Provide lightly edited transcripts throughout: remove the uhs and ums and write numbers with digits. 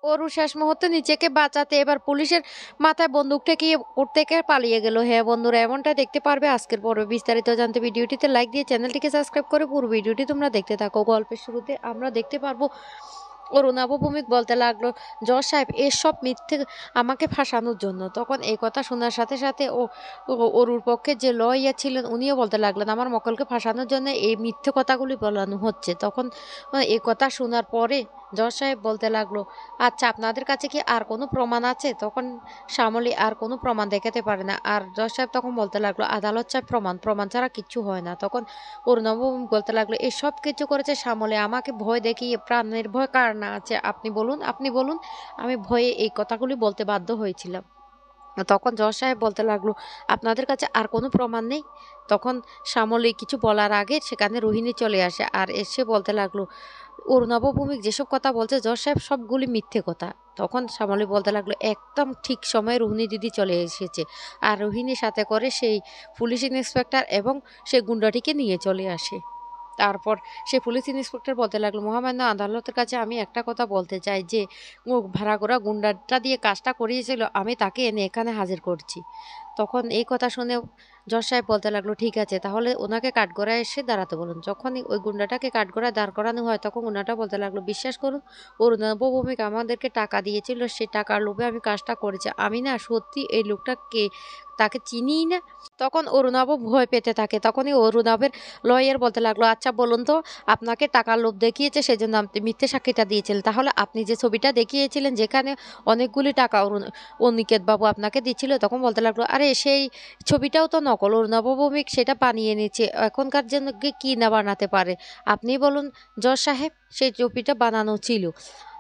অরু শেষ মুহূর্তে নিজেকে বাঁচাতে এবার পুলিশের মাথায় বন্দুক ঠেকিয়ে কোর্ট থেকে পালিয়ে গেল। হ্যাঁ বন্ধুরা, এমনটা দেখতে পারবে আজকের পর্বে। বিস্তারিত জানতে ভিডিওটিতে লাইক দিয়ে চ্যানেলটিকে সাবস্ক্রাইব করে পুরো ভিডিওটি তোমরা দেখতে থাকো। গল্পের শুরুতে আমরা দেখতে পারবো অরুণাভ ভৌমিক বলতে লাগলো, জজ সাহেব এসব মিথ্যে আমাকে ফাঁসানোর জন্য। তখন এই কথা শোনার সাথে সাথে অরুর পক্ষে যে লইয়া ছিলেন উনিও বলতে লাগলেন, আমার মক্কেলকে ফাঁসানোর জন্য এই মিথ্যে কথাগুলি বলানো হচ্ছে। তখন এই কথা শোনার পরে জজ সাহেব বলতে লাগলো, আচ্ছা আপনাদের কাছে কি আর কোনো প্রমাণ আছে? তখন শ্যামলী আর কোনো প্রমাণ দেখাতে পারে না। আর জজ সাহেব তখন বলতে লাগলো, আদালত চায় প্রমাণ, প্রমাণ ছাড়া কিচ্ছু হয় না। তখন অরুণাভ বলতে লাগলো, এসব কিছু করেছে শ্যামলী, আমাকে ভয় দেখিয়ে। প্রাণের ভয় কার না আছে আপনি বলুন, আপনি বলুন। আমি ভয়ে এই কথাগুলি বলতে বাধ্য হয়েছিলাম। তখন জজ সাহেব বলতে লাগলো, আপনাদের কাছে আর কোনো প্রমাণ নেই? তখন শ্যামলী কিছু বলার আগে সেখানে রোহিণী চলে আসে আর এসে বলতে লাগলো, অরুণাভ ভৌমিক যেসব কথা বলছে জজ সাহেব সবগুলি মিথ্যে কথা। তখন শ্যামলী বলতে লাগলো, একদম ঠিক সময়ে রোহিণী দিদি চলে এসেছে আর রোহিণীর সাথে করে সেই পুলিশ ইন্সপেক্টর এবং সেই গুন্ডাটিকে নিয়ে চলে আসে। তারপর সে পুলিশ ইন্সপেক্টর বলতে লাগলো, মহামান্য আদালতের কাছে আমি একটা কথা বলতে চাই যে ভাড়া করা গুন্ডাটা দিয়ে কাজটা করিয়েছিল আমি তাকে এনে এখানে হাজির করছি। তখন এই কথা শুনে জজ সাহেব বলতে লাগলো, ঠিক আছে তাহলে ওনাকে কাঠগড়ায় এসে দাঁড়াতে বলুন। যখনই ওই গুন্ডাটাকে কাঠগড়ায় দাঁড় করানো হয় তখন ওনাটা বলতে লাগলো, বিশ্বাস করুন অরুণাভ ভৌমিক আমাদেরকে টাকা দিয়েছিল, সে টাকার লোভে আমি কাজটা করেছি। আমি না সত্যি এই লোকটাকে তাকে চিনিই না। তখন অরুণাভ ভয় পেতে থাকে। তখনই অরুণাভের লয়ার বলতে লাগলো, আচ্ছা বলুন তো, আপনাকে টাকার লোভ দেখিয়েছে সেজন্য আপনি মিথ্যে সাক্ষীটা দিয়েছিলেন, তাহলে আপনি যে ছবিটা দেখিয়েছিলেন যেখানে অনেকগুলি টাকা অনিকেত বাবু আপনাকে দিচ্ছিল, তখন বলতে লাগলো, আরে সেই ছবিটাও তো নকল, অরুণাভ ভৌমিক সেটা বানিয়ে নিচ্ছে, এখনকার জন্য কি না বানাতে পারে আপনি বলুন জজ সাহেব, সেই ছবিটা বানানো ছিল।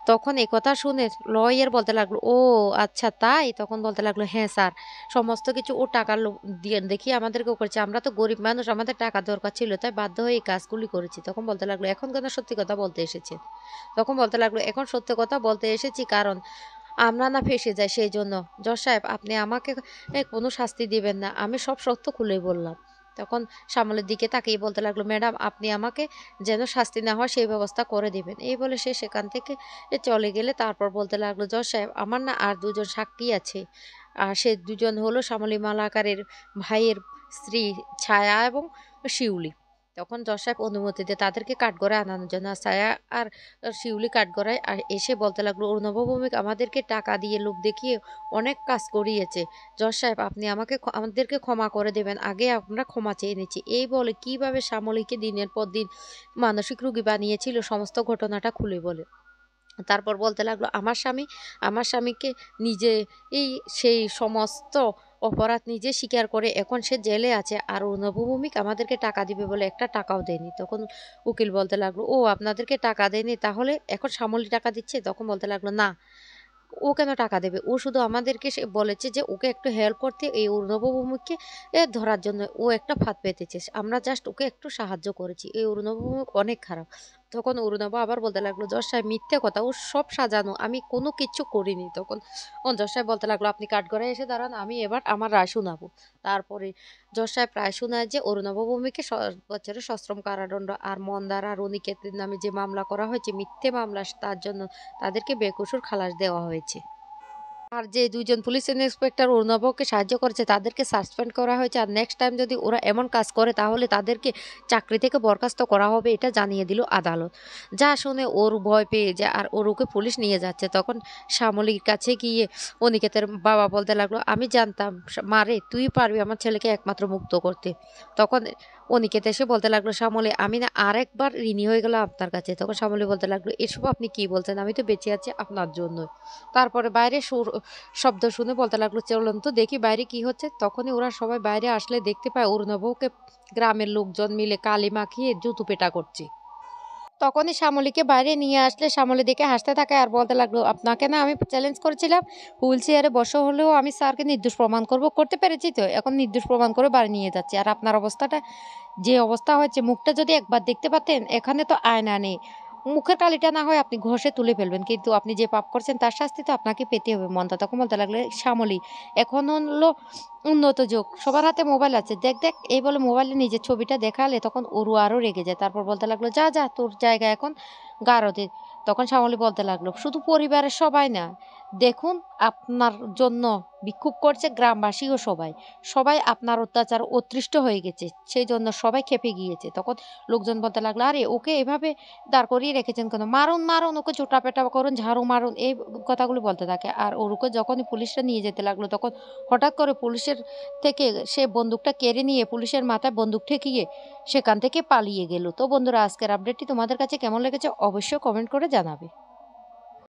তখন এই কথা শুনে লয়ার বলতে লাগলো, ও আচ্ছা তাই? তখন বলতে লাগলো, হ্যাঁ স্যার, সমস্ত কিছু ও টাকার লোভ দিয়ে দেখিয়ে আমাদেরকে করেছে, আমরা তো গরিব মানুষ, আমাদের টাকা দরকার ছিল তাই বাধ্য হয়ে এই কাজগুলি করেছি। তখন বলতে লাগলো, এখন কেন সত্যি কথা বলতে এসেছে? তখন বলতে লাগলো, এখন সত্যি কথা বলতে এসেছি কারণ আমরা না ফেঁসে যাই সেই জন্য। জজ সাহেব আপনি আমাকে কোনো শাস্তি দিবেন না, আমি সব সত্য খুলেই বললাম। তখন শ্যামলের দিকে তাকিয়ে বলতে লাগলো, ম্যাডাম আপনি আমাকে যেন শাস্তি না হয় সেই ব্যবস্থা করে দিবেন। এই বলে সে সেখান থেকে চলে গেলে তারপর বলতে লাগলো, জজ সাহেব আমার না আর দুজন সাক্ষী আছে, আর সে দুজন হলো শ্যামলী মালাকারের ভাইয়ের স্ত্রী ছায়া এবং শিউলি। তখন জজ সাহেব অনুমতি দিয়ে তাদেরকে কাঠগড়ায় আনানোর জন্য ছায়া আর শিউলি কাঠগড়ায় এসে বলতে লাগলো, অরুণাভ ভৌমিক আমাদেরকে টাকা দিয়ে লোভ দেখিয়ে অনেক কাজ করিয়েছে। জজ সাহেব আপনি আমাদেরকে ক্ষমা করে দেবেন, আগে আমরা ক্ষমা চেয়ে নিচ্ছি। এই বলে কিভাবে শ্যামলীকে দিনের পর দিন মানসিক রোগী বানিয়েছিল সমস্ত ঘটনাটা খুলে বলে। তারপর বলতে লাগলো, আমার স্বামীকে নিজে এই সেই সমস্ত অপরাধ নিজে স্বীকার করে এখন সে জেলে আছে, আর অরুণাভ ভৌমিক আমাদেরকে টাকা দিবে বলে একটা টাকাও দেয়নি। তখন উকিল বলতে লাগলো, ও আপনাদেরকে টাকা দেয়নি, তাহলে এখন শ্যামলী টাকা দিচ্ছে? তখন বলতে লাগলো, না, ও কেন টাকা দেবে? ও শুধু আমাদেরকে সে বলেছে যে ওকে একটু হেল্প করতে, এই অরুণাভ ভৌমিককে ধরার জন্য। ও একটা ফাঁদ পেতেছে, আমরা জাস্ট ওকে একটু সাহায্য করেছি। এই অরুণাভ ভৌমিক অনেক খারাপ। তখন অরুণাভ আবার বলতে লাগলো, জজ সাহেব মিথ্যে কথা, ও সব সাজানো, আমি কোনো কিচ্ছু করিনি। তখন জজ সাহেব বলতে লাগলো, আপনি কাঠগড়ায় এসে দাঁড়ান, আমি এবার আমার রায় শোনাবো। তারপরে জজ সাহেব রায় শোনায় যে অরুণাভ ভৌমিককে বছরের সশ্রম কারাদণ্ড, আর মন্দার আর অনিকেতের নামে যে মামলা করা হয়েছে মিথ্যে মামলা, তার জন্য তাদেরকে বেকসুর খালাস দেওয়া হয়েছে। আর যে দুইজন পুলিশ ইন্সপেক্টর অরুণাভকে সাহায্য করেছে তাদেরকে সাসপেন্ড করা হয়েছে, আর নেক্সট টাইম যদি ওরা এমন কাজ করে তাহলে তাদেরকে চাকরি থেকে বরখাস্ত করা হবে, এটা জানিয়ে দিল আদালত। যা শুনে ওর ভয় পেয়ে যায় আর ওকে পুলিশ নিয়ে যাচ্ছে। তখন শ্যামলীর কাছে গিয়ে অনিকেতের বাবা বলতে লাগলো, আমি জানতাম মারে তুই পারবি আমার ছেলেকে একমাত্র মুক্ত করতে। তখন অনিকেত এসে বলতে লাগলো, শ্যামলী আমি না আরেকবার ঋণী হয়ে গেলাম আপনার কাছে। তখন শ্যামলী বলতে লাগলো, এসব আপনি কি বলছেন, আমি তো বেঁচে আছি আপনার জন্য। তারপরে বাইরে শব্দ শুনে বলতে লাগলো, চলুন তো দেখি বাইরে কি হচ্ছে। তখনই ওরা সবাই বাইরে আসলে দেখতে পায় অরুণাভকে গ্রামের লোকজন মিলে কালি মাখিয়ে জুতো পেটা করছে। তখনই শ্যামলীকে বাইরে নিয়ে আসলে শ্যামলী দেখে হাসতে থাকে আর বলতে লাগলো, আপনাকে না আমি চ্যালেঞ্জ করেছিলাম হুইল চেয়ারে বসে হলেও আমি স্যারকে নির্দোষ প্রমাণ করব, করতে পেরেছি তো, এখন নির্দোষ প্রমাণ করে বাড়ি নিয়ে যাচ্ছি। আর আপনার অবস্থাটা যে অবস্থা হয়েছে, মুখটা যদি একবার দেখতে পাতেন, এখানে তো আয়না নেই, মুখের কালিটা না হয় আপনি ঘষে তুলে ফেলবেন, কিন্তু আপনি যে পাপ করছেন তার শাস্তি তো আপনাকে পেতে হবে। মনটা তখন বলতে লাগলে, শ্যামলী এখন হলো উন্নত যুগ, সবার হাতে মোবাইল আছে, দেখ দেখ, এই বলে মোবাইলে নিজের ছবিটা দেখালে তখন ওরু আরও রেগে যায়। তারপর বলতে লাগলো, যা যা তোর জায়গা এখন গারদে, তখন শ্যামলী বলতে লাগলো, শুধু পরিবারের সবাই না, দেখুন আপনার জন্য বিক্ষোভ করছে গ্রামবাসীও সবাই। সবাই আপনার অত্যাচার অতৃষ্ট হয়ে গেছে। সেই জন্য সবাই ক্ষেপে গিয়েছে। তখন লোকজন বলতে লাগলো, "আরে ওকে এভাবে দাঁড় করিয়ে রেখেছেন কেন? মারুন, মারুন, ওকে চোটাপেটা করুন, ঝাড়ু মারুন।" এই কথাগুলো বলতে থাকে। আর ওকে যখনই পুলিশরা নিয়ে যেতে লাগলো তখন হঠাৎ করে পুলিশের থেকে সে বন্দুকটা কেড়ে নিয়ে পুলিশের মাথায় বন্দুক ঠেকিয়ে সেখান থেকে পালিয়ে গেল। তো বন্ধুরা, আজকের আপডেটটি তোমাদের কাছে কেমন লেগেছে অবশ্যই কমেন্ট করে জানাবে।